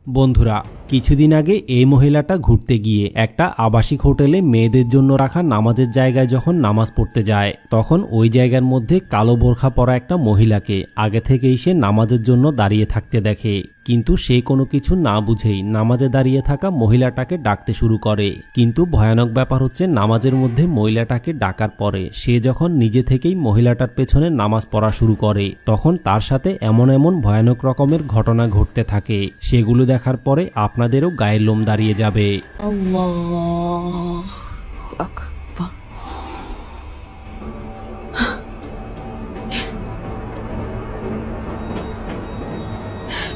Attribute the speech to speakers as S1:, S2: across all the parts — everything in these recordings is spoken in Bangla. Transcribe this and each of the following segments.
S1: বন্ধুরা, কিছুদিন আগে এই মহিলাটা ঘুরতে গিয়ে একটা আবাসিক হোটেলে মেয়েদের জন্য রাখা নামাজের জায়গায় যখন নামাজ পড়তে যায়, তখন ওই জায়গার মধ্যে কালো বোরখা পরা একটা মহিলাকে আগে থেকেই সে নামাজের জন্য দাঁড়িয়ে থাকতে দেখে। কিন্তু সে কোনো কিছু না বুঝেই নামাজে দাঁড়িয়ে থাকা মহিলাটাকে ডাকতে শুরু করে। কিন্তু ভয়ানক ব্যাপার হচ্ছে, নামাজের মধ্যে মহিলাটাকে ডাকার পরে সে যখন নিজে থেকেই মহিলাটার পেছনে নামাজ পড়া শুরু করে, তখন তার সাথে এমন এমন ভয়ানক রকমের ঘটনা ঘটতে থাকে, সেগুলো দেখার পরে আপনাদেরও গায়ের লোম দাঁড়িয়ে যাবে।
S2: আল্লাহু আকবার।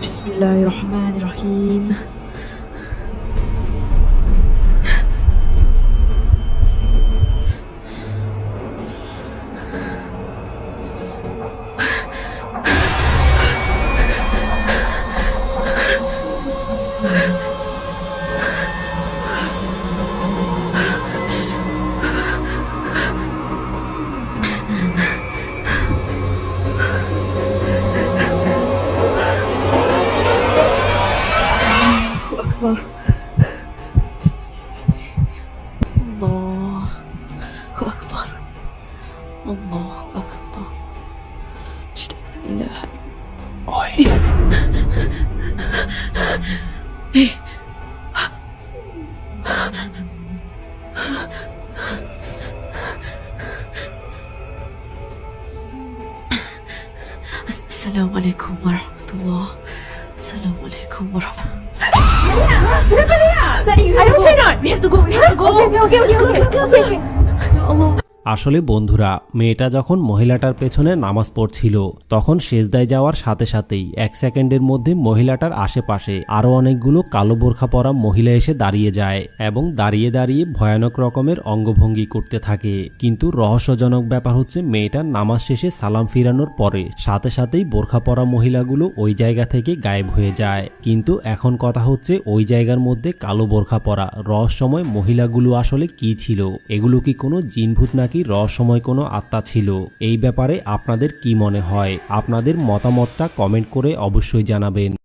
S2: বিসমিল্লাহির রহমানির রহিম। আকবার। আল্লাহু আকবার। আল্লাহু আকবার। লা ইলাহা Assalamu alaikum warahmatullah. Assalamu alaikum warahmatullah. We have to go. Ya Allah.
S1: আসলে বন্ধুরা, মেয়েটা যখন মহিলাটার পেছনে নামাজ পড়ছিল, তখন সেজদায় যাওয়ার সাথে সাথেই 1 সেকেন্ডের মধ্যে মহিলাটার আশেপাশে আরও অনেকগুলো কালো বোরখা পরা মহিলা এসে দাঁড়িয়ে যায় এবং দাঁড়িয়ে দাঁড়িয়ে ভয়ানক রকমের অঙ্গভঙ্গি করতে থাকে। কিন্তু রহস্যজনক ব্যাপার হচ্ছে, মেয়েটার নামাজ শেষে সালাম ফিরানোর পরে সাথে সাথেই বোরখা পরা মহিলাগুলো ওই জায়গা থেকে গায়েব হয়ে যায়। কিন্তু এখন কথা হচ্ছে, ওই জায়গার মধ্যে কালো বোরখা পরা রহস্যময় মহিলাগুলো আসলে কি ছিল? এগুলো কি কোনো জিনভূত নাকি রহস্যময় কোনো আত্মা ছিল? এই ব্যাপারে আপনাদের কি মনে হয়? আপনাদের মতামতটা কমেন্ট করে অবশ্যই জানাবেন।